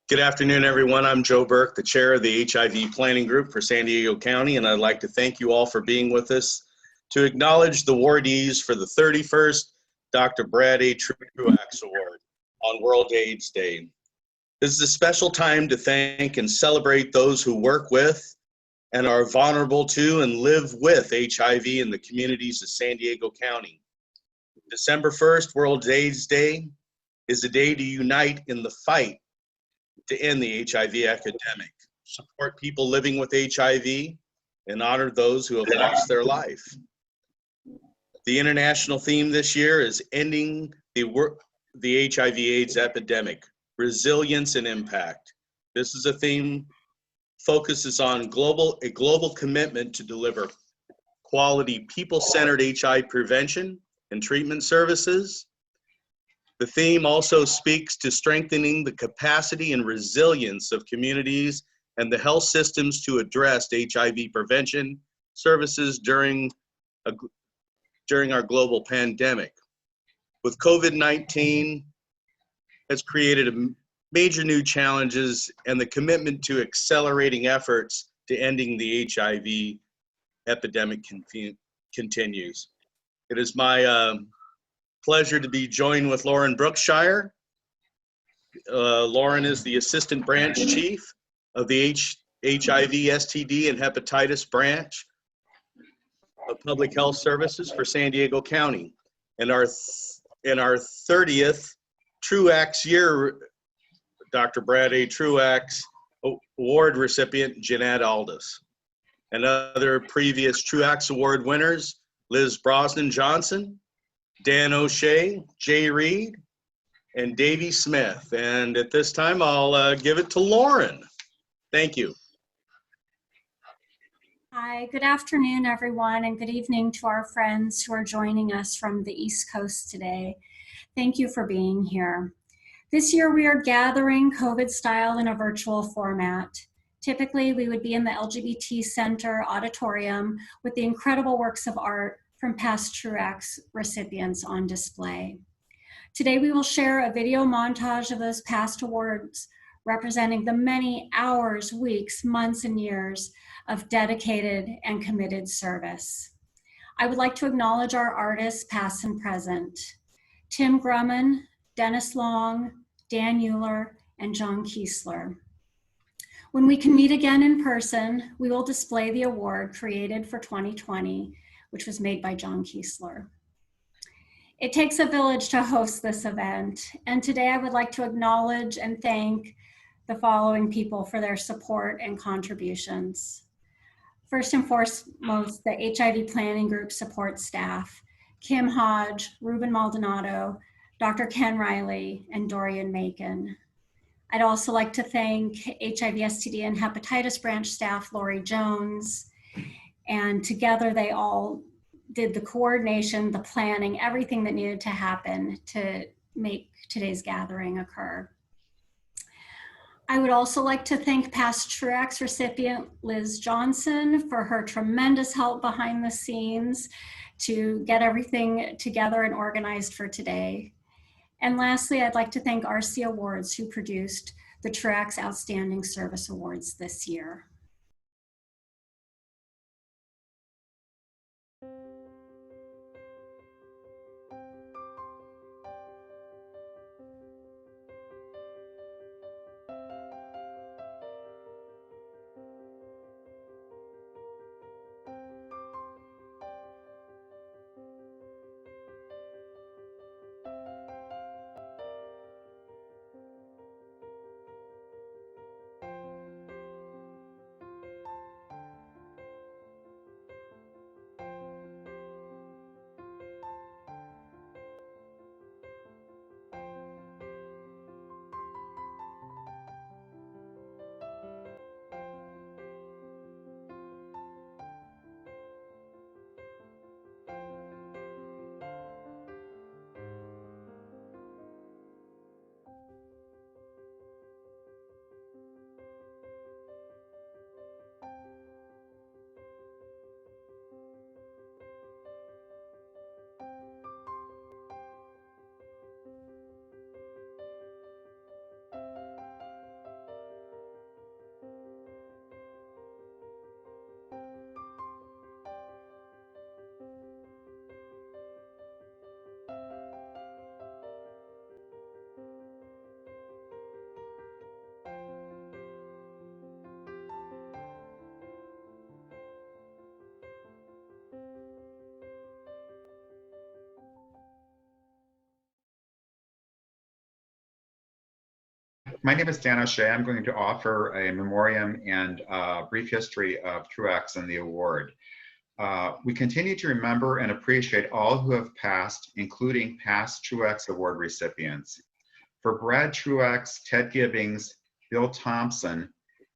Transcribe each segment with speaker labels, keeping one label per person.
Speaker 1: Good afternoon, everyone. I'm Joe Burke, the chair of the HIV Planning Group for San Diego County, and I'd like to thank you all for being with us to acknowledge the awardees for the 31st Dr. Brad A. Truax Award on World AIDS Day. This is a special time to thank and celebrate those who work with and are vulnerable to and live with HIV in the communities of San Diego County. December 1st, World AIDS Day, is a day to unite in the fight to end the HIV epidemic, support people living with HIV, and honor those who have lost their life. The international theme this year is ending the HIV/AIDS epidemic, resilience and impact. This is a theme focuses on a global commitment to deliver quality people-centered HIV prevention and treatment services. The theme also speaks to strengthening the capacity and resilience of communities and the health systems to address HIV prevention services during our global pandemic. With COVID-19 has created major new challenges, and the commitment to accelerating efforts to ending the HIV epidemic continues. It is my pleasure to be joined with Lauren Brookshire. Lauren is the Assistant Branch Chief of the HIV, STD, and Hepatitis Branch of Public Health Services for San Diego County. And our 30th Truax year, Dr. Brad A. Truax Award recipient, Jeanette Aldis. And other previous Truax Award winners, Liz Brosnan Johnson, Dan O'Shea, Jay Reed, and Davey Smith. And at this time, I'll give it to Lauren. Thank you.
Speaker 2: Hi, good afternoon, everyone, and good evening to our friends who are joining us from the East Coast today. Thank you for being here. This year, we are gathering COVID style in a virtual format. Typically, we would be in the LGBT Center auditorium with the incredible works of art from past Truax recipients on display. Today, we will share a video montage of those past awards representing the many hours, weeks, months, and years of dedicated and committed service. I would like to acknowledge our artists, past and present: Tim Grumman, Dennis Long, Dan Euler, and John Kiesler. When we can meet again in person, we will display the award created for 2020, which was made by John Kiesler. It takes a village to host this event, and today I would like to acknowledge and thank the following people for their support and contributions. First and foremost, the HIV Planning Group support staff, Kim Hodge, Ruben Maldonado, Dr. Ken Riley, and Dorian Macon. I'd also like to thank HIV, STD, and Hepatitis Branch staff, Lori Jones, and together they all did the coordination, the planning, everything that needed to happen to make today's gathering occur. I would also like to thank past Truax recipient Liz Johnson for her tremendous help behind the scenes to get everything together and organized for today. And lastly, I'd like to thank RC Awards, who produced the Truax Outstanding Service Awards this year.
Speaker 3: My name is Dan O'Shea. I'm going to offer a memoriam and a brief history of Truax and the award. We continue to remember and appreciate all who have passed, including past Truax Award recipients. For Brad Truax, Ted Gibbings, Bill Thompson,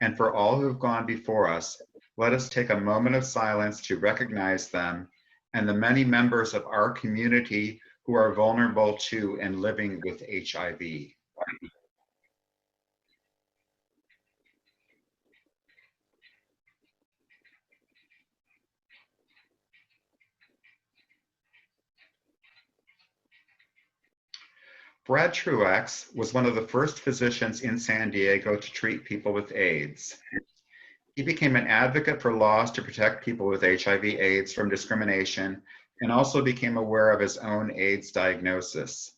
Speaker 3: and for all who have gone before us, let us take a moment of silence to recognize them and the many members of our community who are vulnerable to and living with HIV. Brad Truax was one of the first physicians in San Diego to treat people with AIDS. He became an advocate for laws to protect people with HIV/AIDS from discrimination and also became aware of his own AIDS diagnosis.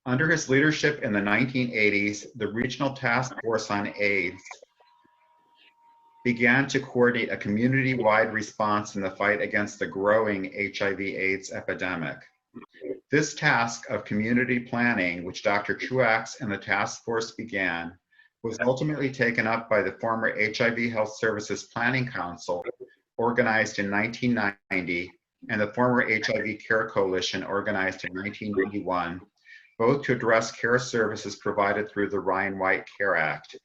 Speaker 3: Under his leadership in the 1980s, the Regional Task Force on AIDS began to coordinate a community-wide response in the fight against the growing HIV/AIDS epidemic. This task of community planning, which Dr. Truax and the task force began, was ultimately taken up by the former HIV Health Services Planning Council, organized in 1990, and the former HIV Care Coalition, organized in 1991, both to address care services provided through the Ryan White Care Act,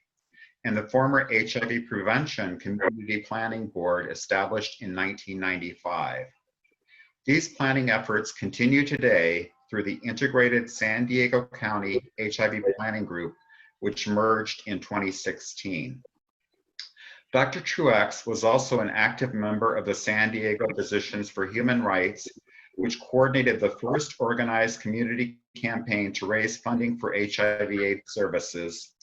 Speaker 3: and the former HIV Prevention Community Planning Board, established in 1995. These planning efforts continue today through the integrated San Diego County HIV Planning Group, which merged in 2016. Dr. Truax was also an active member of the San Diego Physicians for Human Rights, which coordinated the first organized community campaign to raise funding for HIV/AIDS services,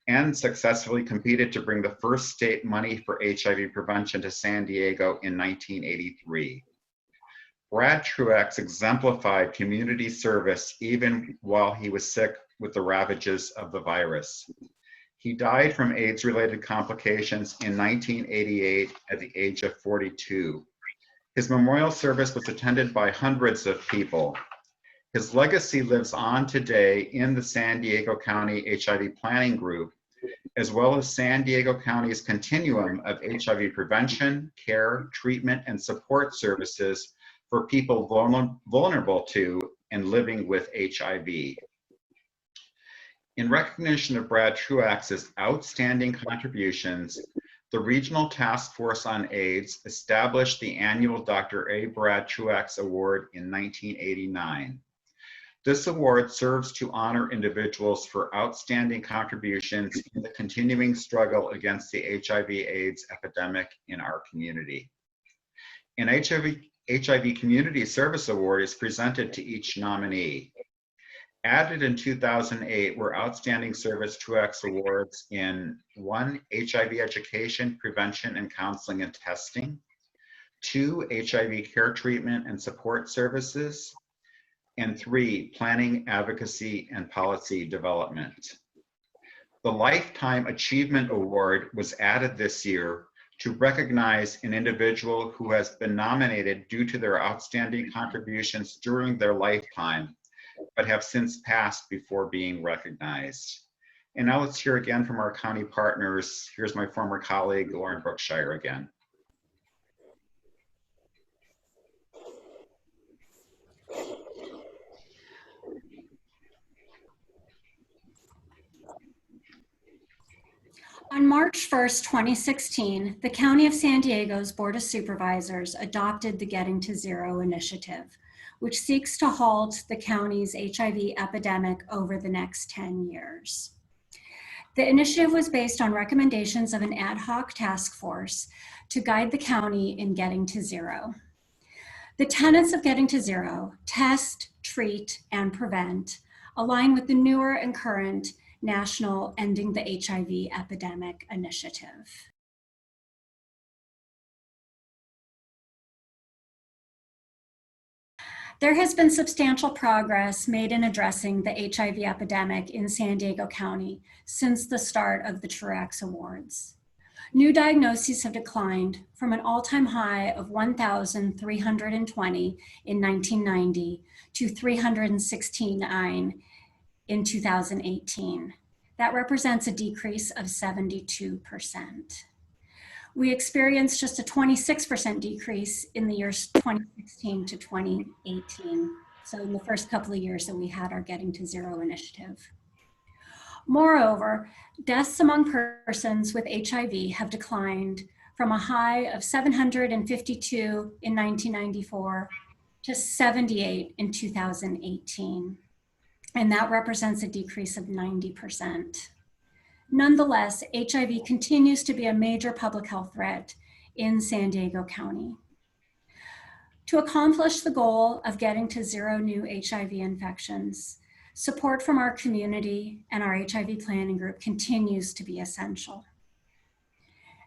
Speaker 3: and successfully competed to bring the first state money for HIV prevention to San Diego in 1983. Brad Truax exemplified community service even while he was sick with the ravages of the virus. He died from AIDS-related complications in 1988 at the age of 42. His memorial service was attended by hundreds of people. His legacy lives on today in the San Diego County HIV Planning Group, as well as San Diego County's continuum of HIV prevention, care, treatment, and support services for people vulnerable to and living with HIV. In recognition of Brad Truax's outstanding contributions, the Regional Task Force on AIDS established the annual Dr. A. Brad Truax Award in 1989. This award serves to honor individuals for outstanding contributions in the continuing struggle against the HIV/AIDS epidemic in our community. An HIV Community Service Award is presented to each nominee. Added in 2008 were Outstanding Service Truax Awards in 1, HIV Education, Prevention and Counseling and Testing, 2, HIV Care Treatment and Support Services, and 3, Planning, Advocacy and Policy Development. The Lifetime Achievement Award was added this year to recognize an individual who has been nominated due to their outstanding contributions during their lifetime, but have since passed before being recognized. And now let's hear again from our county partners. Here's my former colleague, Lauren Brookshire again.
Speaker 2: On March 1st, 2016, the County of San Diego's Board of Supervisors adopted the Getting to Zero initiative, which seeks to halt the county's HIV epidemic over the next 10 years. The initiative was based on recommendations of an ad hoc task force to guide the county in getting to zero. The tenets of Getting to Zero, test, treat, and prevent, align with the newer and current National Ending the HIV Epidemic initiative. There has been substantial progress made in addressing the HIV epidemic in San Diego County since the start of the Truax Awards. New diagnoses have declined from an all-time high of 1,320 in 1990 to 369 in 2018. That represents a decrease of 72%. We experienced just a 26% decrease in the years 2016 to 2018. So in the first couple of years that we had our Getting to Zero initiative. Moreover, deaths among persons with HIV have declined from a high of 752 in 1994 to 78 in 2018. And that represents a decrease of 90%. Nonetheless, HIV continues to be a major public health threat in San Diego County. To accomplish the goal of getting to zero new HIV infections, support from our community and our HIV planning group continues to be essential.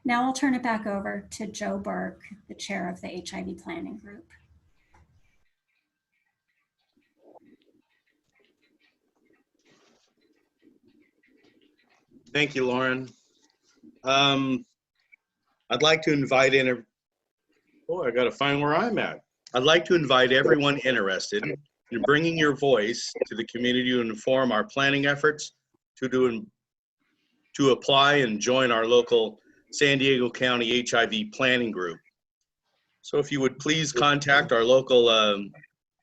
Speaker 2: Now I'll turn it back over to Joe Burke, the chair of the HIV planning group.
Speaker 1: Thank you, Lauren. I'd like to invite in, I gotta find where I'm at. I'd like to invite everyone interested in bringing your voice to the community to inform our planning efforts to apply and join our local San Diego County HIV planning group. So if you would please contact our local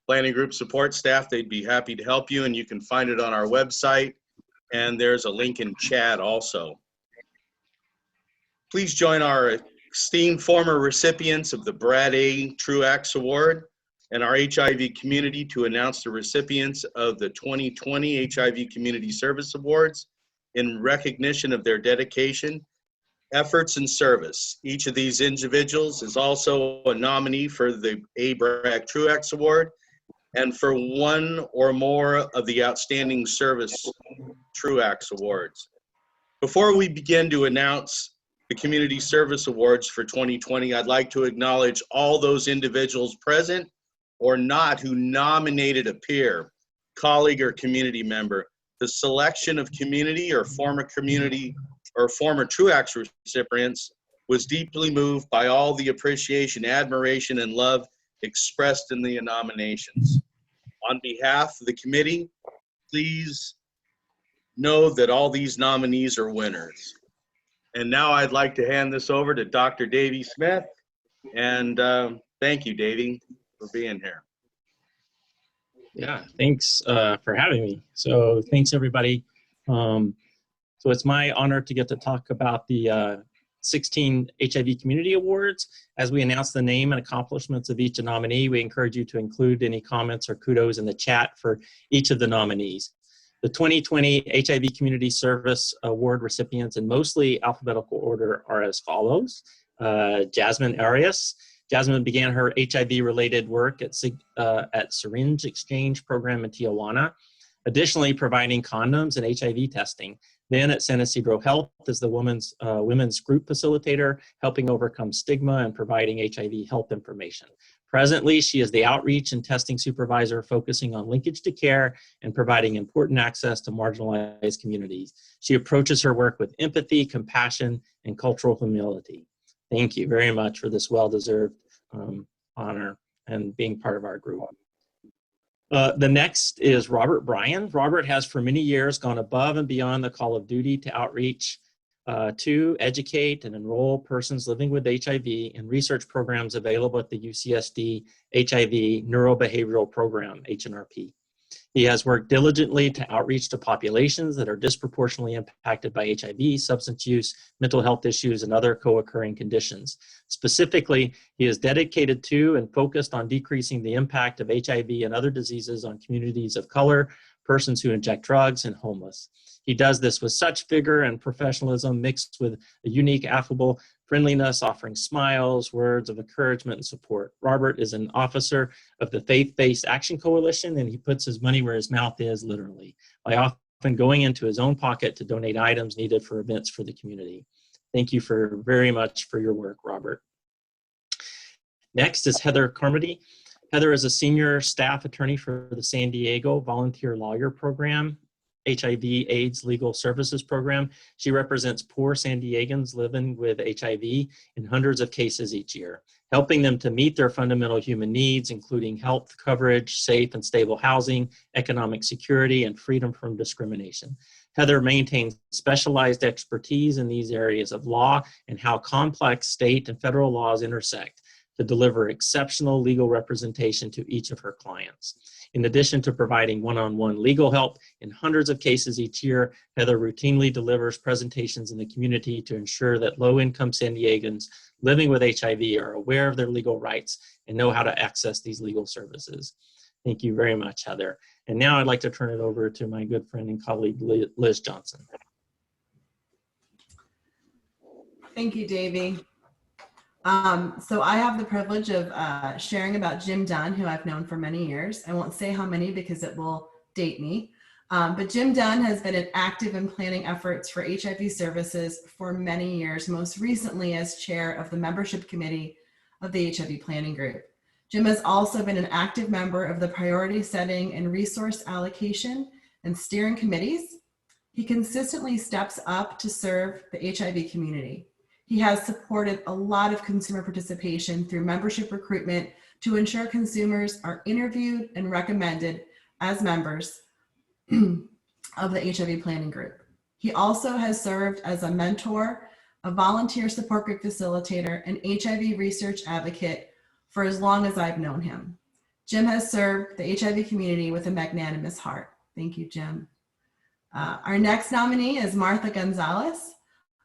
Speaker 1: planning group support staff, they'd be happy to help you, and you can find it on our website, and there's a link in chat also. Please join our esteemed former recipients of the Brad A. Truax Award and our HIV community to announce the recipients of the 2020 HIV Community Service Awards in recognition of their dedication, efforts, and service. Each of these individuals is also a nominee for the A. Brad Truax Award and for one or more of the Outstanding Service Truax Awards. Before we begin to announce the Community Service Awards for 2020, I'd like to acknowledge all those individuals present or not who nominated a peer, colleague, or community member. The selection of community or former Truax recipients was deeply moved by all the appreciation, admiration, and love expressed in the nominations. On behalf of the committee, please know that all these nominees are winners. And now I'd like to hand this over to Dr. Davey Smith. And thank you, Davey, for being here.
Speaker 4: Yeah, thanks for having me. So thanks, everybody. So it's my honor to get to talk about the 16 HIV Community Awards. As we announce the name and accomplishments of each nominee, we encourage you to include any comments or kudos in the chat for each of the nominees. The 2020 HIV Community Service Award recipients in mostly alphabetical order are as follows. Jasmine Arias. Jasmine began her HIV-related work at Syringe Exchange Program in Tijuana, additionally providing condoms and HIV testing. Then at San Ysidro Health as the women's group facilitator, helping overcome stigma and providing HIV health information. Presently, she is the outreach and testing supervisor focusing on linkage to care and providing important access to marginalized communities. She approaches her work with empathy, compassion, and cultural humility. Thank you very much for this well-deserved honor and being part of our group. The next is Robert Bryan. Robert has for many years gone above and beyond the call of duty to outreach to educate and enroll persons living with HIV in research programs available at the UCSD HIV Neurobehavioral Program, HNRP. He has worked diligently to outreach to populations that are disproportionately impacted by HIV, substance use, mental health issues, and other co-occurring conditions. Specifically, he is dedicated to and focused on decreasing the impact of HIV and other diseases on communities of color, persons who inject drugs, and homeless. He does this with such vigor and professionalism mixed with a unique, affable friendliness, offering smiles, words of encouragement and support. Robert is an officer of the Faith-Based Action Coalition, and he puts his money where his mouth is, literally, by often going into his own pocket to donate items needed for events for the community. Thank you very much for your work, Robert. Next is Heather Carmody. Heather is a senior staff attorney for the San Diego Volunteer Lawyer Program, HIV/AIDS Legal Services Program. She represents poor San Diegans living with HIV in hundreds of cases each year, helping them to meet their fundamental human needs, including health coverage, safe and stable housing, economic security, and freedom from discrimination. Heather maintains specialized expertise in these areas of law and how complex state and federal laws intersect to deliver exceptional legal representation to each of her clients. In addition to providing one-on-one legal help in hundreds of cases each year, Heather routinely delivers presentations in the community to ensure that low-income San Diegans living with HIV are aware of their legal rights and know how to access these legal services. Thank you very much, Heather. And now I'd like to turn it over to my good friend and colleague, Liz Johnson.
Speaker 5: Thank you, Davey. So I have the privilege of sharing about Jim Dunn, who I've known for many years. I won't say how many because it will date me. But Jim Dunn has been active in planning efforts for HIV services for many years, most recently as chair of the membership committee of the HIV planning group. Jim has also been an active member of the priority setting and resource allocation and steering committees. He consistently steps up to serve the HIV community. He has supported a lot of consumer participation through membership recruitment to ensure consumers are interviewed and recommended as members of the HIV planning group. He also has served as a mentor, a volunteer support group facilitator, and HIV research advocate for as long as I've known him. Jim has served the HIV community with a magnanimous heart. Thank you, Jim. Our next nominee is Martha Gonzalez.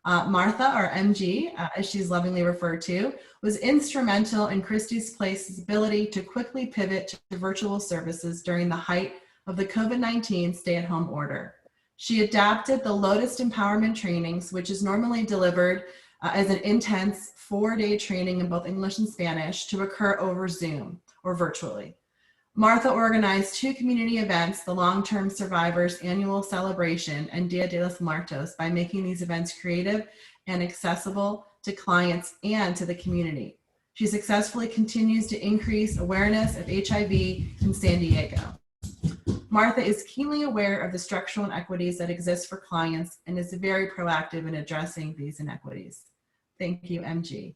Speaker 5: Martha, or MG, as she's lovingly referred to, was instrumental in Christie's Place's ability to quickly pivot to virtual services during the height of the COVID-19 stay-at-home order. She adapted the Lotus Empowerment trainings, which is normally delivered as an intense 4-day training in both English and Spanish, to occur over Zoom or virtually. Martha organized 2 community events, the Long-Term Survivors Annual Celebration and Dia de los Muertos, by making these events creative and accessible to clients and to the community. She successfully continues to increase awareness of HIV in San Diego. Martha is keenly aware of the structural inequities that exist for clients and is very proactive in addressing these inequities. Thank you, MG.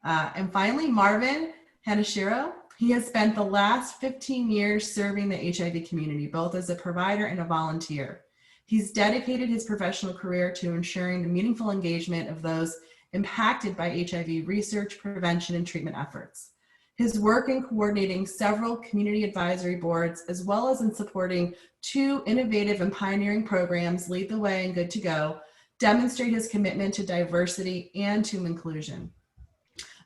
Speaker 5: And finally, Marvin Hanashiro. He has spent the last 15 years serving the HIV community, both as a provider and a volunteer. He's dedicated his professional career to ensuring the meaningful engagement of those impacted by HIV research, prevention, and treatment efforts. His work in coordinating several community advisory boards, as well as in supporting 2 innovative and pioneering programs, Lead the Way and Good to Go, demonstrate his commitment to diversity and to inclusion.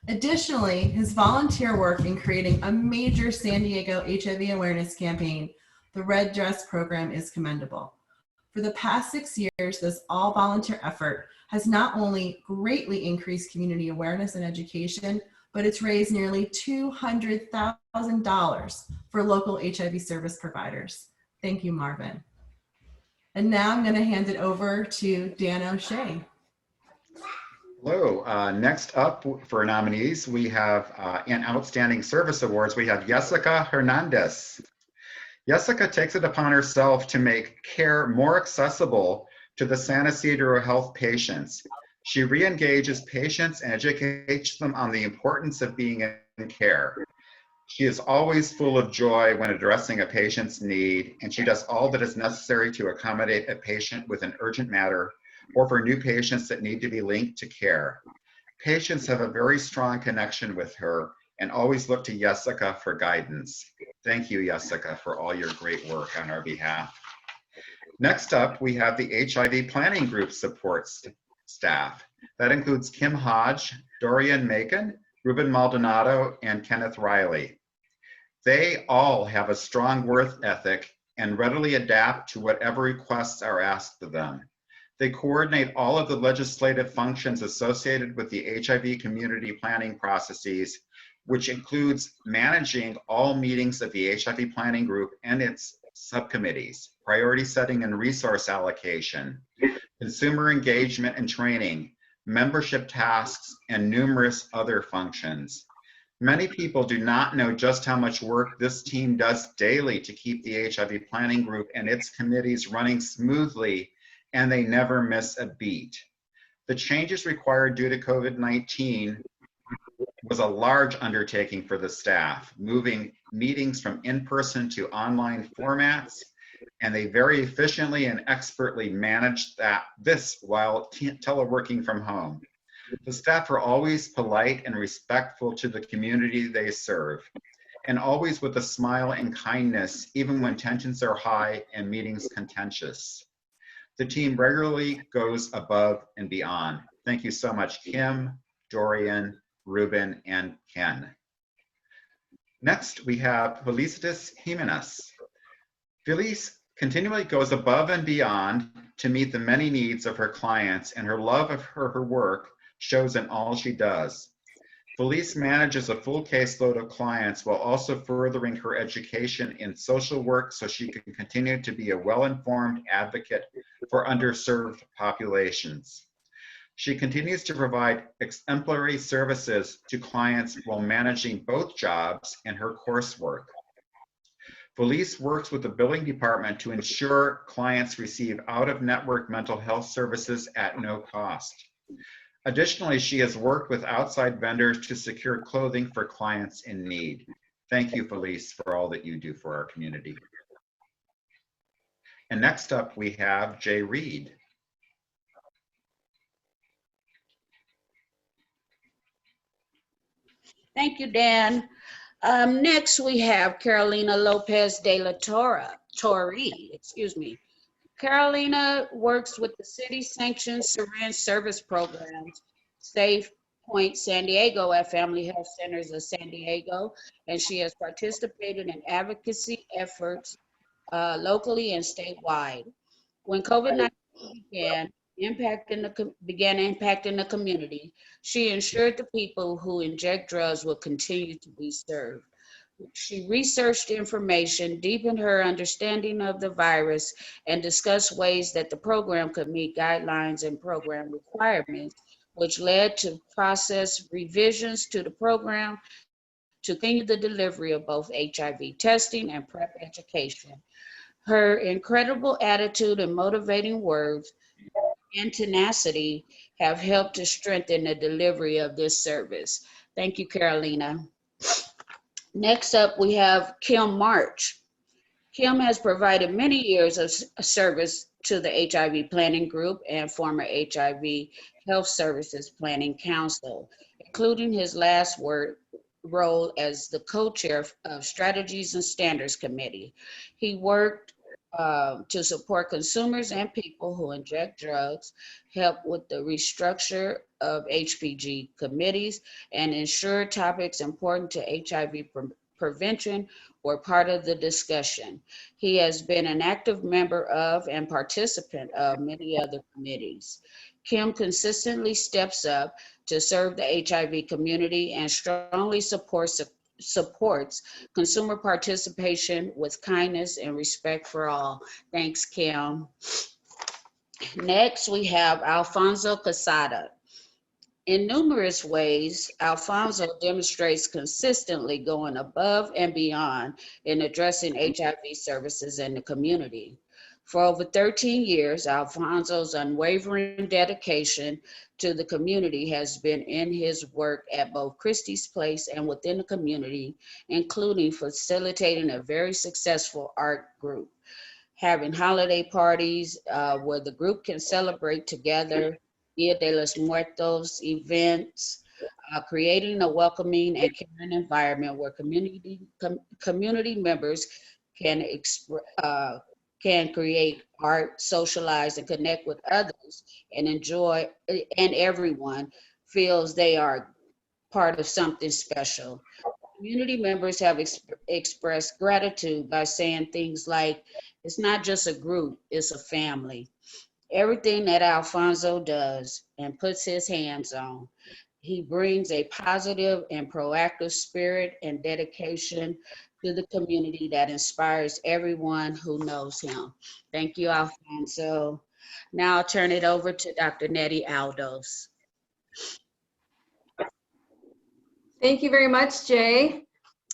Speaker 5: Additionally, his volunteer work in creating a major San Diego HIV awareness campaign, the Red Dress Program, is commendable. For the past 6 years, this all-volunteer effort has not only greatly increased community awareness and education, but it's raised nearly $200,000 for local HIV service providers. Thank you, Marvin. And now I'm going to hand it over to Dan O'Shea.
Speaker 3: Hello. Next up for nominees, we have in Outstanding Service Awards, we have Jessica Hernandez. Jessica takes it upon herself to make care more accessible to the San Ysidro Health patients. She re-engages patients and educates them on the importance of being in care. She is always full of joy when addressing a patient's need, and she does all that is necessary to accommodate a patient with an urgent matter or for new patients that need to be linked to care. Patients have a very strong connection with her and always look to Jessica for guidance. Thank you, Jessica, for all your great work on our behalf. Next up, we have the HIV Planning Group support staff. That includes Kim Hodge, Dorian Macon, Ruben Maldonado, and Kenneth Riley. They all have a strong work ethic and readily adapt to whatever requests are asked of them. They coordinate all of the legislative functions associated with the HIV community planning processes, which includes managing all meetings of the HIV planning group and its subcommittees, priority setting and resource allocation, consumer engagement and training, membership tasks, and numerous other functions. Many people do not know just how much work this team does daily to keep the HIV planning group and its committees running smoothly, and they never miss a beat. The changes required due to COVID-19 was a large undertaking for the staff, moving meetings from in-person to online formats and they very efficiently and expertly managed this while teleworking from home. The staff are always polite and respectful to the community they serve, and always with a smile and kindness, even when tensions are high and meetings contentious. The team regularly goes above and beyond. Thank you so much, Kim, Dorian, Ruben, and Ken. Next, we have Felicitas Jimenez. Felice continually goes above and beyond to meet the many needs of her clients, and her love of her work shows in all she does. Felice manages a full caseload of clients while also furthering her education in social work so she can continue to be a well-informed advocate for underserved populations. She continues to provide exemplary services to clients while managing both jobs and her coursework. Felice works with the billing department to ensure clients receive out-of-network mental health services at no cost. Additionally, she has worked with outside vendors to secure clothing for clients in need. Thank you, Felice, for all that you do for our community. And next up, we have Jay Reed.
Speaker 6: Thank you, Dan. Next, we have Carolina Lopez de la Torre, excuse me. Carolina works with the city-sanctioned syringe service programs, Safe Point San Diego at Family Health Centers of San Diego, and she has participated in advocacy efforts locally and statewide. When COVID-19 began impacting the community, she ensured the people who inject drugs will continue to be served. She researched information, deepened her understanding of the virus, and discussed ways that the program could meet guidelines and program requirements, which led to process revisions to the program to continue the delivery of both HIV testing and PrEP education. Her incredible attitude and motivating words and tenacity have helped to strengthen the delivery of this service. Thank you, Carolina. Next up, we have Kim March. Kim has provided many years of service to the HIV Planning Group and former HIV Health Services Planning Council, including his last role as the co-chair of Strategies and Standards Committee. He worked to support consumers and people who inject drugs, help with the restructure of HPG committees, and ensure topics important to HIV prevention were part of the discussion. He has been an active member of and participant of many other committees. Kim consistently steps up to serve the HIV community and strongly supports consumer participation with kindness and respect for all. Thanks, Kim. Next, we have Alfonso Casada. In numerous ways, Alfonso demonstrates consistently going above and beyond in addressing HIV services in the community. For over 13 years, Alfonso's unwavering dedication to the community has been in his work at both Christie's Place and within the community, including facilitating a very successful art group, having holiday parties where the group can celebrate together, Dia de los Muertos events, creating a welcoming and caring environment where community members can create art, socialize, and connect with others, and enjoy, and everyone feels they are part of something special. Community members have expressed gratitude by saying things like, it's not just a group, it's a family. Everything that Alfonso does and puts his hands on, he brings a positive and proactive spirit and dedication to the community that inspires everyone who knows him. Thank you, Alfonso. Now I'll turn it over to Dr. Nettie Aldos.
Speaker 7: Thank you very much, Jay.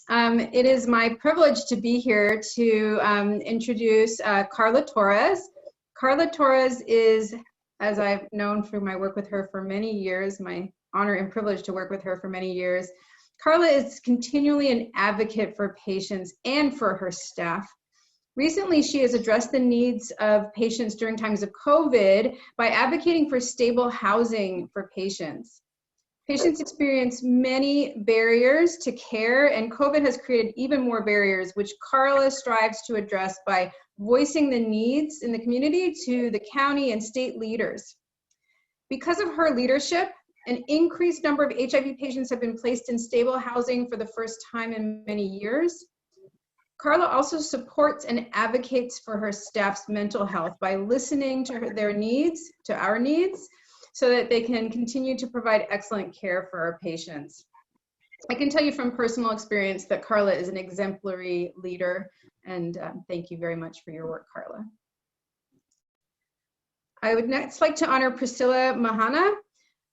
Speaker 7: It is my privilege to be here to introduce Carla Torres. Carla Torres is, as I've known through my work with her for many years, my honor and privilege to work with her for many years. Carla is continually an advocate for patients and for her staff. Recently, she has addressed the needs of patients during times of COVID by advocating for stable housing for patients. Patients experience many barriers to care, and COVID has created even more barriers, which Carla strives to address by voicing the needs in the community to the county and state leaders. Because of her leadership, an increased number of HIV patients have been placed in stable housing for the first time in many years. Carla also supports and advocates for her staff's mental health by listening to their needs, to our needs, so that they can continue to provide excellent care for our patients. I can tell you from personal experience that Carla is an exemplary leader, and thank you very much for your work, Carla. I would next like to honor Priscilla Mahana.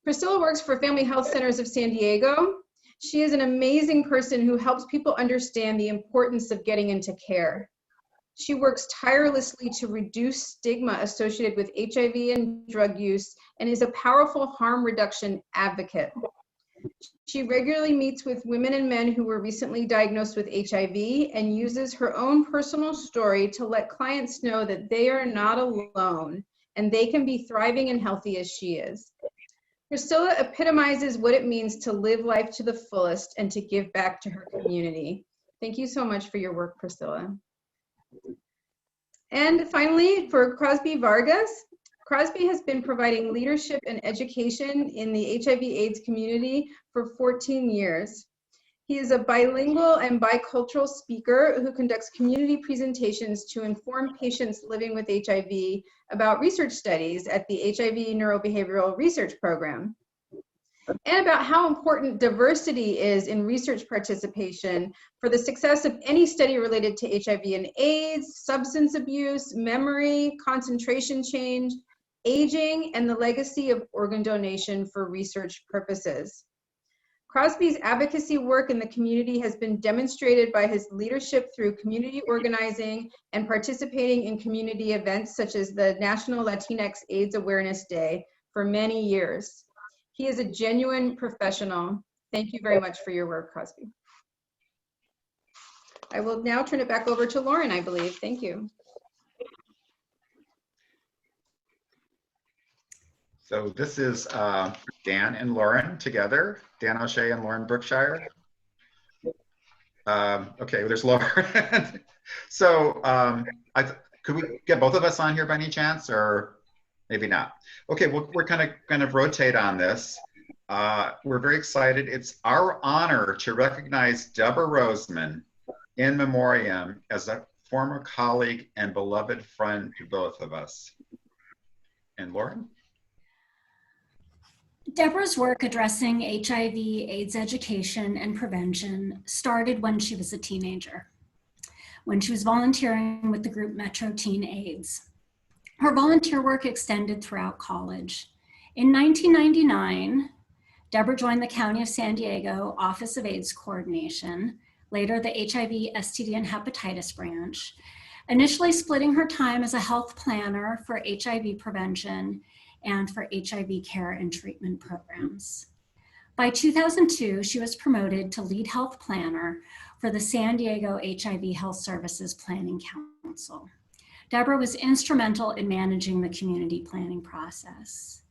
Speaker 7: Priscilla works for Family Health Centers of San Diego. She is an amazing person who helps people understand the importance of getting into care. She works tirelessly to reduce stigma associated with HIV and drug use and is a powerful harm reduction advocate. She regularly meets with women and men who were recently diagnosed with HIV and uses her own personal story to let clients know that they are not alone and they can be thriving and healthy as she is. Priscilla epitomizes what it means to live life to the fullest and to give back to her community. Thank you so much for your work, Priscilla. And finally, for Crosby Vargas, Crosby has been providing leadership and education in the HIV/AIDS community for 14 years. He is a bilingual and bicultural speaker who conducts community presentations to inform patients living with HIV about research studies at the HIV Neurobehavioral Research Program, and about how important diversity is in research participation for the success of any study related to HIV and AIDS, substance abuse, memory, concentration change, aging, and the legacy of organ donation for research purposes. Crosby's advocacy work in the community has been demonstrated by his leadership through community organizing and participating in community events such as the National Latinx AIDS Awareness Day for many years. He is a genuine professional. Thank you very much for your work, Crosby. I will now turn it back over to Lauren, I believe. Thank you.
Speaker 3: So this is Dan and Lauren together, Dan O'Shea and Lauren Brookshire. Okay, there's Lauren. So could we get both of us on here by any chance, or maybe not? Okay, well, we're kind of rotate on this. We're very excited. It's our honor to recognize Deborah Roseman in memoriam as a former colleague and beloved friend to both of us. And Lauren?
Speaker 2: Deborah's work addressing HIV/AIDS education and prevention started when she was a teenager, when she was volunteering with the group Metro Teen AIDS. Her volunteer work extended throughout college. In 1999, Deborah joined the County of San Diego Office of AIDS Coordination, later the HIV, STD, and Hepatitis branch, initially splitting her time as a health planner for HIV prevention and for HIV care and treatment programs. By 2002, she was promoted to lead health planner for the San Diego HIV Health Services Planning Council. Deborah was instrumental in managing the community planning process.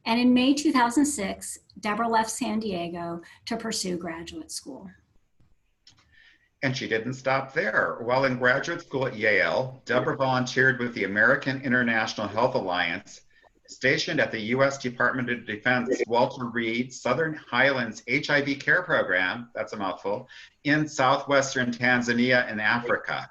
Speaker 2: And in May 2006, Deborah left San Diego to pursue graduate school.
Speaker 3: And she didn't stop there. While in graduate school at Yale, Deborah volunteered with the American International Health Alliance, stationed at the U.S. Department of Defense Walter Reed Southern Highlands HIV Care Program, that's a mouthful, in southwestern Tanzania and Africa.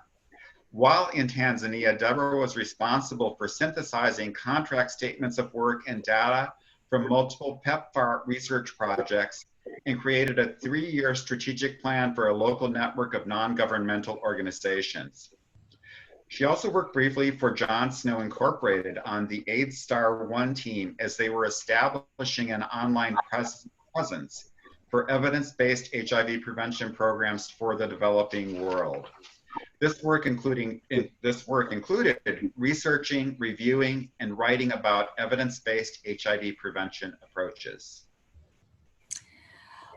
Speaker 3: While in Tanzania, Deborah was responsible for synthesizing contract statements of work and data from multiple PEPFAR research projects and created a 3-year strategic plan for a local network of non-governmental organizations. She also worked briefly for John Snow Incorporated on the AIDS Star One team as they were establishing an online presence for evidence-based HIV prevention programs for the developing world. This work included researching, reviewing, and writing about evidence-based HIV prevention approaches.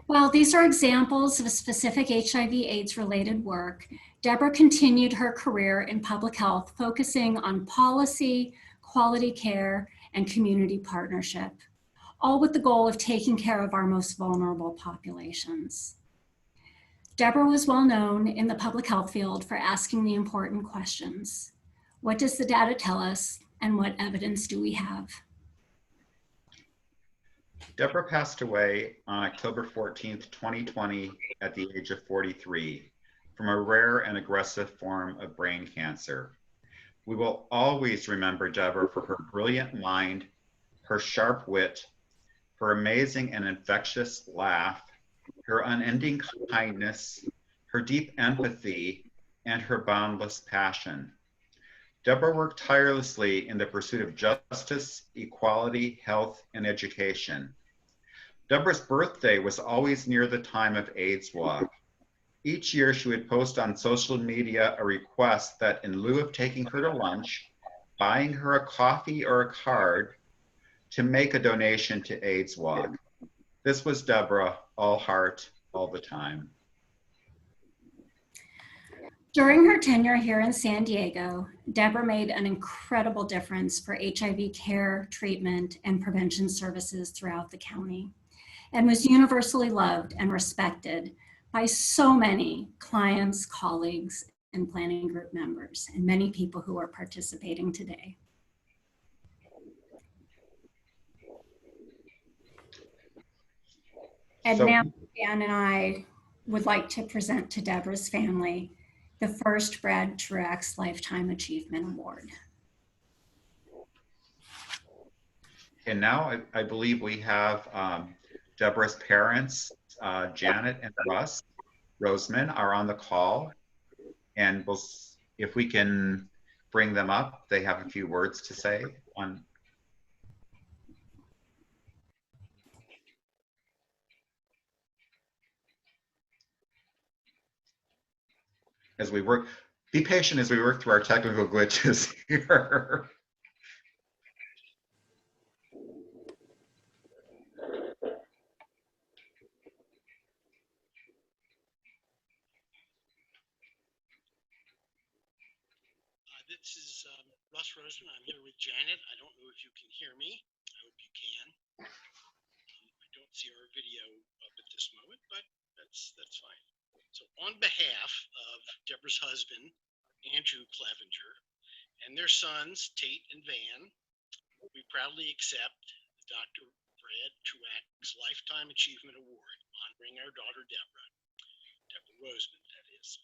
Speaker 2: While these are examples of specific HIV/AIDS related work, Deborah continued her career in public health, focusing on policy, quality care, and community partnership, all with the goal of taking care of our most vulnerable populations. Deborah was well known in the public health field for asking the important questions. What does the data tell us, and what evidence do we have?
Speaker 3: Deborah passed away on October 14th, 2020 at the age of 43 from a rare and aggressive form of brain cancer. We will always remember Deborah for her brilliant mind, her sharp wit, her amazing and infectious laugh, her unending kindness, her deep empathy, and her boundless passion. Deborah worked tirelessly in the pursuit of justice, equality, health, and education. Deborah's birthday was always near the time of AIDS Walk. Each year she would post on social media a request that in lieu of taking her to lunch, buying her a coffee or a card, to make a donation to AIDS Walk. This was Deborah, all heart, all the time.
Speaker 2: During her tenure here in San Diego, Deborah made an incredible difference for HIV care, treatment, and prevention services throughout the county, and was universally loved and respected by so many clients, colleagues, and planning group members, and many people who are participating today. And now Dan and I would like to present to Deborah's family the first Brad Truax Lifetime Achievement Award.
Speaker 3: And now I believe we have Deborah's parents, Janet and Russ Roseman, are on the call. And if we can bring them up, they have a few words to say on. As we work, be patient as we work through our technical glitches here.
Speaker 8: This is Russ Roseman. I'm here with Janet. I don't know if you can hear me. I hope you can. I don't see our video up at this moment, but that's fine. So on behalf of Deborah's husband, Andrew Clevenger, and their sons, Tate and Van, we proudly accept the Dr. Brad Truax Lifetime Achievement Award, honoring our daughter Deborah Roseman, that is.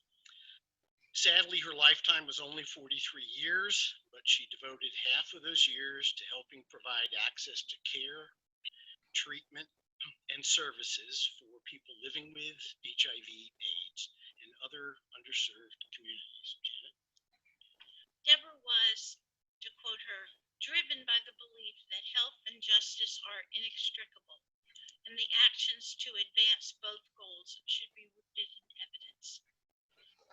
Speaker 8: Sadly, her lifetime was only 43 years, but she devoted half of those years to helping provide access to care, treatment, and services for people living with HIV/AIDS and other underserved communities. Janet?
Speaker 9: Deborah was, to quote her, driven by the belief that health and justice are inextricable, and the actions to advance both goals should be rooted in evidence.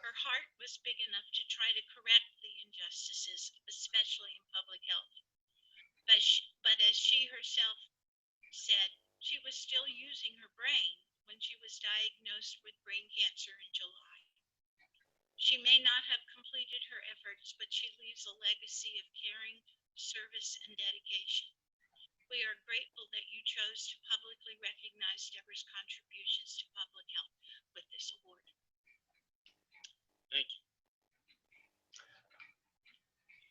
Speaker 9: Her heart was big enough to try to correct the injustices, especially in public health. But as she herself said, she was still using her brain when she was diagnosed with brain cancer in July. She may not have completed her efforts, but she leaves a legacy of caring, service, and dedication. We are grateful that you chose to publicly recognize Deborah's contributions to public health with this award.
Speaker 8: Thank you.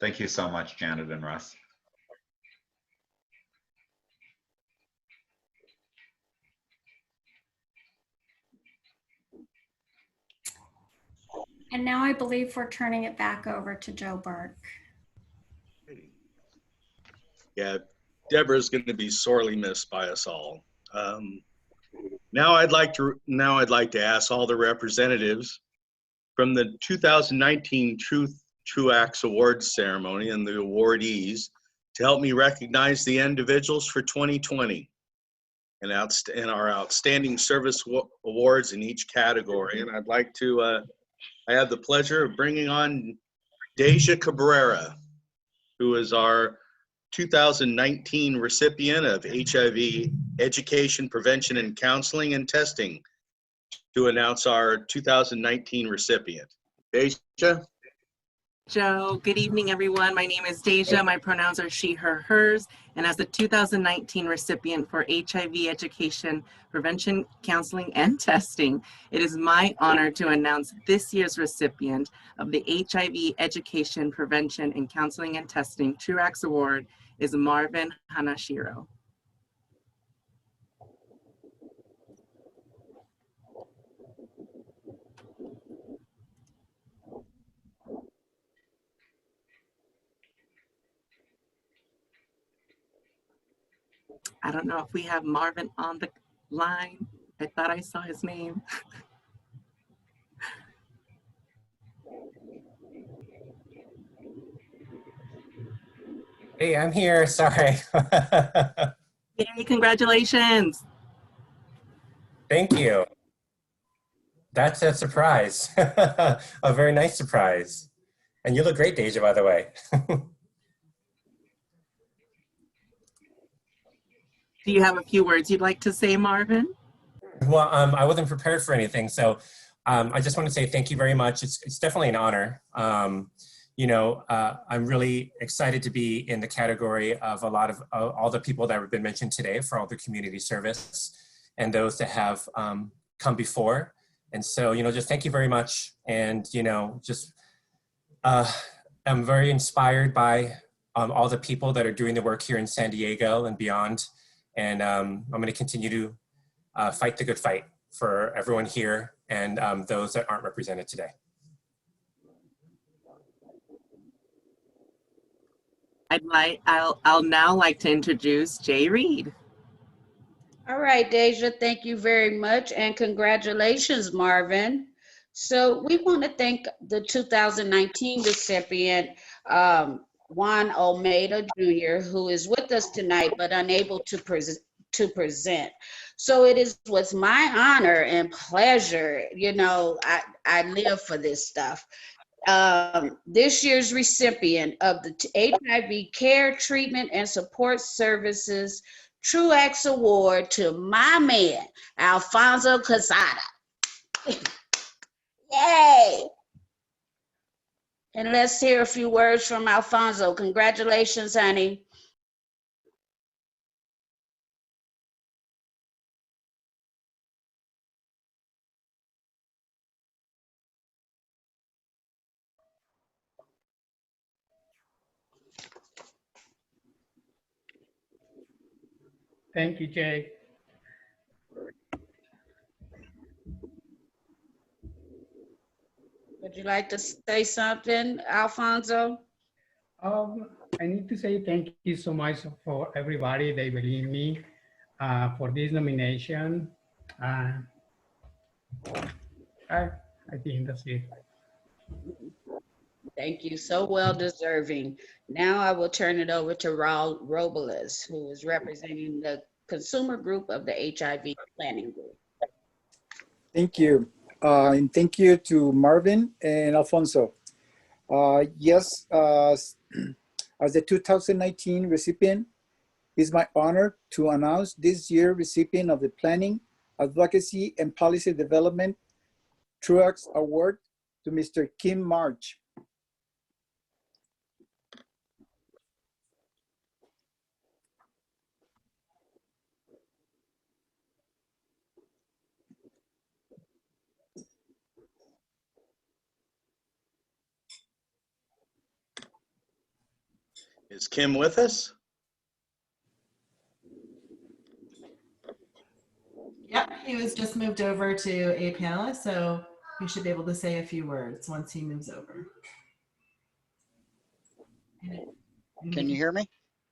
Speaker 3: Thank you so much, Janet and Russ.
Speaker 2: And now I believe we're turning it back over to Joe Burke.
Speaker 1: Yeah, Deborah's going to be sorely missed by us all. Now I'd like to ask all the representatives from the 2019 Truax Awards ceremony and the awardees to help me recognize the individuals for 2020 and our outstanding service awards in each category. And I'd like to, I have the pleasure of bringing on Deja Cabrera, who is our 2019 recipient of HIV Education, Prevention, and Counseling and Testing to announce our 2019 recipient. Deja?
Speaker 10: Joe, good evening, everyone. My name is Deja. My pronouns are she, her, hers. And as the 2019 recipient for HIV education, prevention, counseling, and testing, it is my honor to announce this year's recipient of the HIV education, prevention, and counseling and testing Truax Award is Marvin Hanashiro. I don't know if we have Marvin on the line. I thought I saw his name.
Speaker 11: Hey, I'm here. Sorry.
Speaker 10: Yay, congratulations.
Speaker 11: Thank you. That's a surprise. A very nice surprise. And you look great, Deja, by the way.
Speaker 10: Do you have a few words you'd like to say, Marvin?
Speaker 11: Well, I wasn't prepared for anything, so I just want to say thank you very much. It's definitely an honor. You know, I'm really excited to be in the category of a lot of all the people that have been mentioned today for all the community service and those that have come before. And so, you know, just thank you very much. And, you know, just I'm very inspired by all the people that are doing the work here in San Diego and beyond. And I'm going to continue to fight the good fight for everyone here and those that aren't represented today.
Speaker 10: I'll now like to introduce Jay Reed.
Speaker 6: All right, Deja, thank you very much, and congratulations, Marvin. So we want to thank the 2019 recipient, Juan Almeida Jr., who is with us tonight but unable to present. So it is with my honor and pleasure, you know, I live for this stuff. This year's recipient of the HIV Care, Treatment, and Support Services Truax Award to my man, Alfonso Casada. Yay! And let's hear a few words from Alfonso. Congratulations, honey.
Speaker 12: Thank you, Jay.
Speaker 6: Would you like to say something, Alfonso?
Speaker 12: I need to say thank you so much for everybody. They believe in me for this nomination. I think that's it.
Speaker 6: Thank you, so well deserving. Now I will turn it over to Raul Robles, who is representing the consumer group of the HIV planning group.
Speaker 13: Thank you. And thank you to Marvin and Alfonso. Yes, as the 2019 recipient, it's my honor to announce this year's recipient of the Planning, Advocacy, and Policy Development Truax Award to Mr. Kim March.
Speaker 1: Is Kim with us?
Speaker 5: Yep, he was just moved over to a panelist, so he should be able to say a few words once he moves over.
Speaker 14: Can you hear me?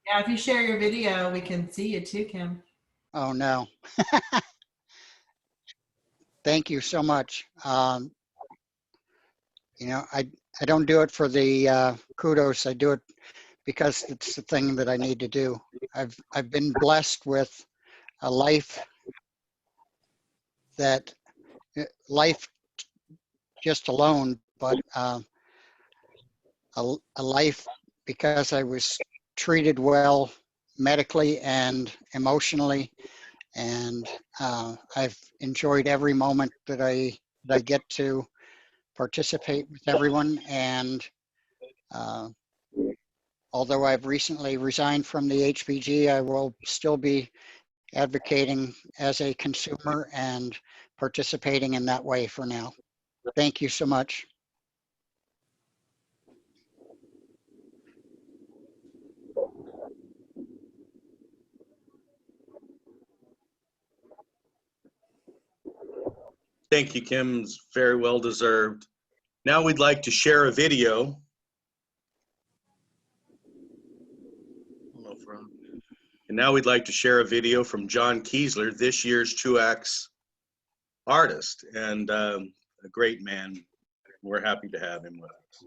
Speaker 5: Yeah, if you share your video, we can see you too, Kim.
Speaker 14: Oh, no. Thank you so much. You know, I don't do it for the kudos. I do it because it's the thing that I need to do. I've been blessed with a life that life just alone, but a life because I was treated well medically and emotionally And I've enjoyed every moment that I get to participate with everyone. And although I've recently resigned from the HBG, I will still be advocating as a consumer and participating in that way for now. Thank you so much.
Speaker 1: Thank you, Kim. It's very well deserved. Now we'd like to share a video. And now we'd like to share a video from John Kiesler, this year's Truax artist, and a great man. We're happy to have him with us.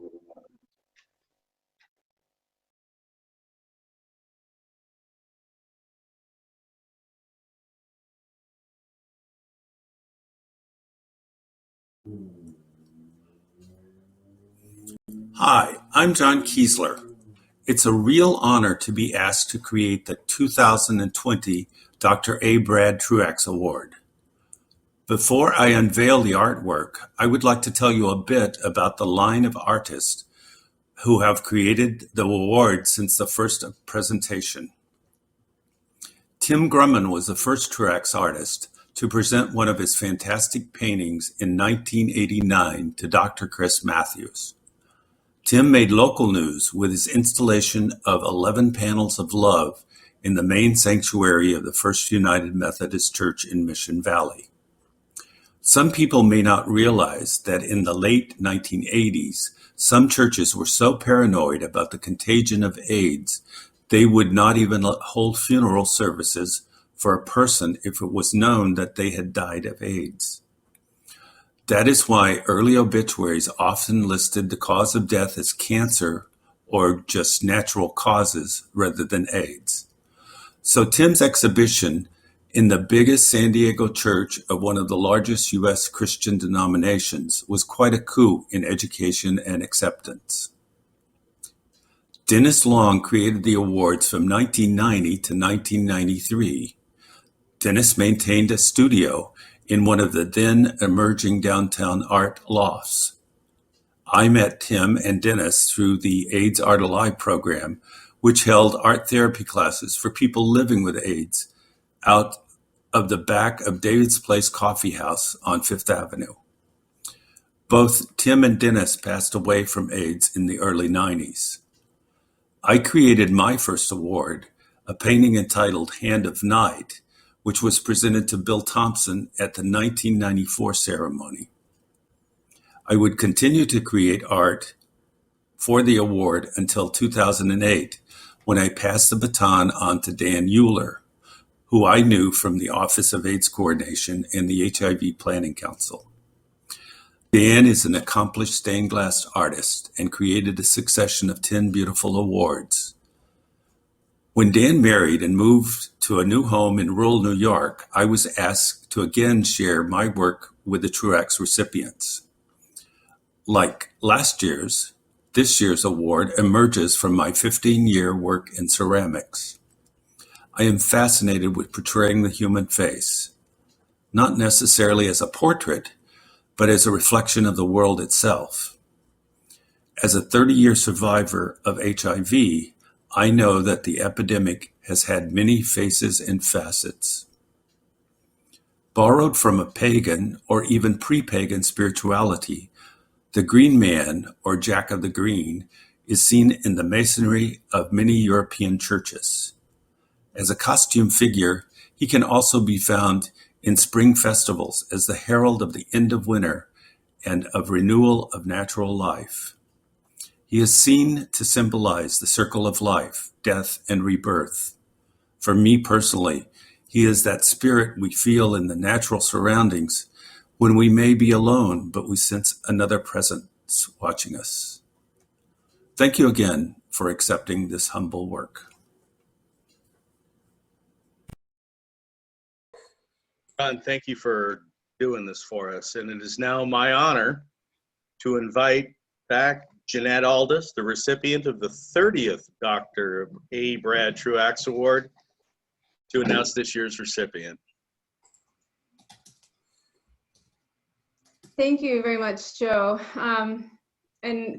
Speaker 15: Hi, I'm John Kiesler. It's a real honor to be asked to create the 2020 Dr. A. Brad Truax Award. Before I unveil the artwork, I would like to tell you a bit about the line of artists who have created the award since the first presentation. Tim Grumman was the first Truax artist to present one of his fantastic paintings in 1989 to Dr. Chris Matthews. Tim made local news with his installation of 11 panels of love in the main sanctuary of the First United Methodist Church in Mission Valley. Some people may not realize that in the late 1980s, some churches were so paranoid about the contagion of AIDS, they would not even hold funeral services for a person if it was known that they had died of AIDS. That is why early obituaries often listed the cause of death as cancer or just natural causes rather than AIDS. So Tim's exhibition in the biggest San Diego church of one of the largest U.S. Christian denominations was quite a coup in education and acceptance. Dennis Long created the awards from 1990 to 1993. Dennis maintained a studio in one of the then emerging downtown art lofts. I met Tim and Dennis through the AIDS Art Alive program, which held art therapy classes for people living with AIDS out of the back of David's Place Coffee House on Fifth Avenue. Both Tim and Dennis passed away from AIDS in the early 90s. I created my first award, a painting entitled Hand of Night, which was presented to Bill Thompson at the 1994 ceremony. I would continue to create art for the award until 2008, when I passed the baton on to Dan Euler, who I knew from the Office of AIDS Coordination and the HIV Planning Council. Dan is an accomplished stained glass artist and created a succession of 10 beautiful awards. When Dan married and moved to a new home in rural New York, I was asked to again share my work with the Truax recipients. Like last year's, this year's award emerges from my 15-year work in ceramics. I am fascinated with portraying the human face, not necessarily as a portrait, but as a reflection of the world itself. As a 30-year survivor of HIV, I know that the epidemic has had many faces and facets. Borrowed from a pagan or even pre-pagan spirituality, the Green Man, or Jack of the Green, is seen in the masonry of many European churches. As a costume figure, he can also be found in spring festivals as the herald of the end of winter and of renewal of natural life. He is seen to symbolize the circle of life, death, and rebirth. For me personally, he is that spirit we feel in the natural surroundings when we may be alone, but we sense another presence watching us. Thank you again for accepting this humble work.
Speaker 1: John, thank you for doing this for us. And it is now my honor to invite back Jeanette Aldis, the recipient of the 30th Dr. A. Brad Truax Award, to announce this year's recipient.
Speaker 7: Thank you very much, Joe. And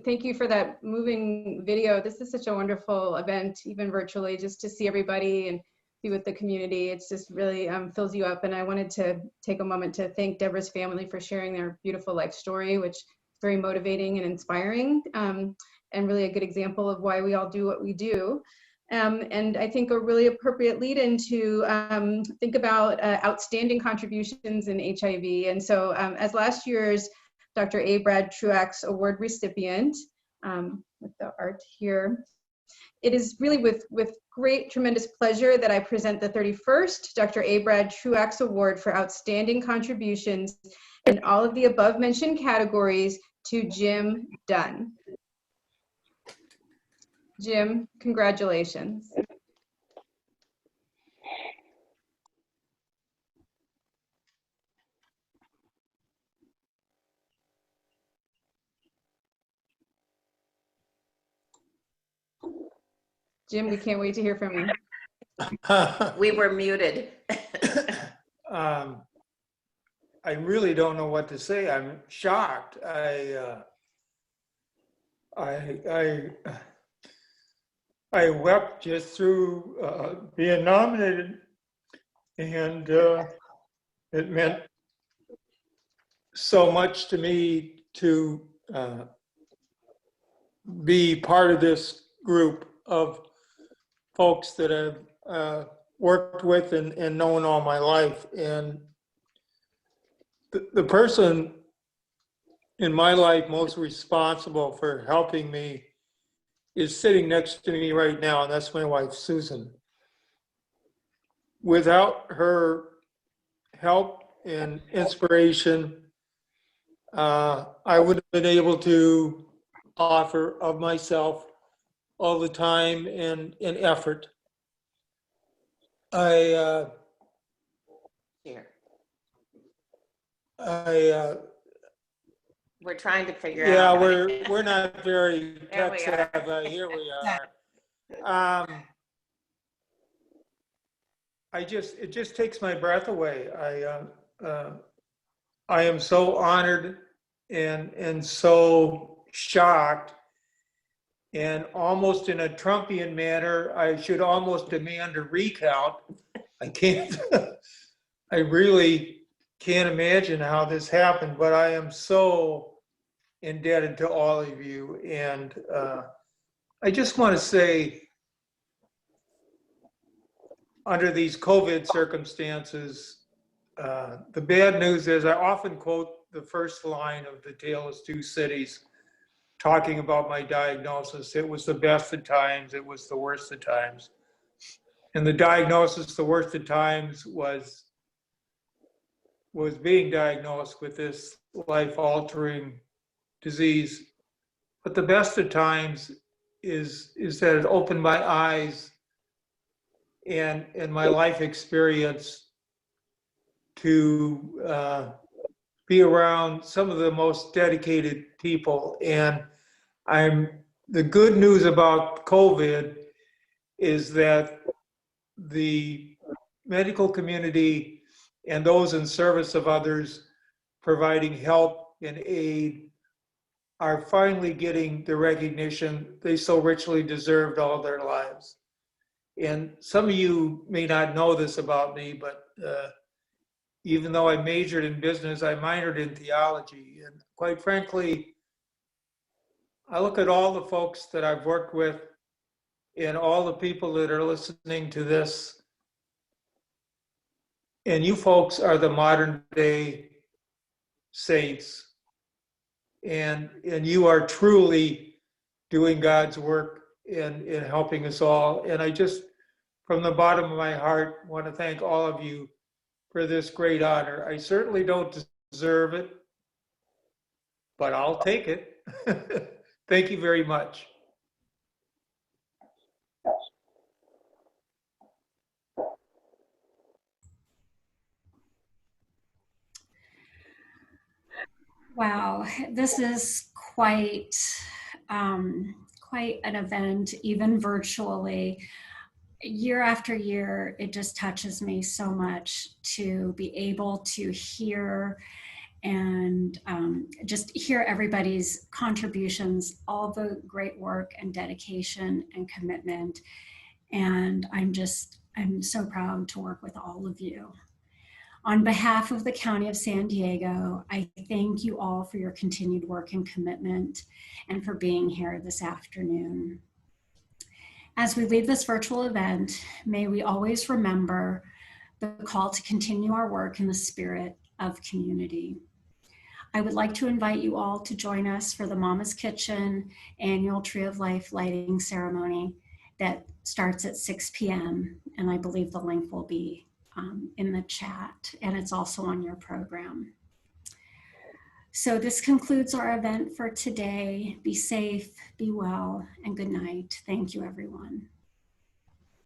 Speaker 7: thank you for that moving video. This is such a wonderful event, even virtually, just to see everybody and be with the community. It's just really fills you up. And I wanted to take a moment to thank Deborah's family for sharing their beautiful life story, which is very motivating and inspiring, and really a good example of why we all do what we do. And I think a really appropriate lead in to think about outstanding contributions in HIV. And so as last year's Dr. A. Brad Truax Award recipient, with the art here, it is really with great, tremendous pleasure that I present the 31st Dr. A. Brad Truax Award for outstanding contributions in all of the above mentioned categories to Jim Dunn. Jim, congratulations. Jim, we can't wait to hear from you.
Speaker 16: We were muted.
Speaker 17: I really don't know what to say. I'm shocked. I wept just through being nominated, and it meant so much to me to be part of this group of folks that I've worked with and known all my life. And the person in my life most responsible for helping me is sitting next to me right now, and that's my wife, Susan. Without her help and inspiration, I would have been able to offer of myself all the time and effort.
Speaker 16: Here. We're trying to figure out.
Speaker 17: Yeah, we're not very tech savvy. Here we are. It just takes my breath away. I am so honored and so shocked, and almost in a Trumpian manner, I should almost demand a recount. I can't. I really can't imagine how this happened, but I am so indebted to all of you. And I just want to say, under these COVID circumstances, the bad news is I often quote the first line of The Tale of Two Cities, talking about my diagnosis. It was the best of times, it was the worst of times. And the diagnosis, the worst of times, was being diagnosed with this life-altering disease. But the best of times is that it opened my eyes and my life experience to be around some of the most dedicated people. And the good news about COVID is that the medical community and those in service of others providing help and aid are finally getting the recognition they so richly deserved all their lives. And some of you may not know this about me, but even though I majored in business, I minored in theology. And quite frankly, I look at all the folks that I've worked with and all the people that are listening to this, and you folks are the modern day saints. And you are truly doing God's work in helping us all. And I just, from the bottom of my heart, want to thank all of you for this great honor. I certainly don't deserve it, but I'll take it. Thank you very much.
Speaker 2: Wow, this is quite an event, even virtually. Year after year, it just touches me so much to be able to hear and just hear everybody's contributions, all the great work and dedication and commitment. And I'm so proud to work with all of you. On behalf of the County of San Diego, I thank you all for your continued work and commitment and for being here this afternoon. As we leave this virtual event, may we always remember the call to continue our work in the spirit of community. I would like to invite you all to join us for the Mama's Kitchen annual Tree of Life lighting ceremony that starts at 6 p.m. And I believe the link will be in the chat, and it's also on your program. So this concludes our event for today. Be safe, be well, and good night. Thank you, everyone.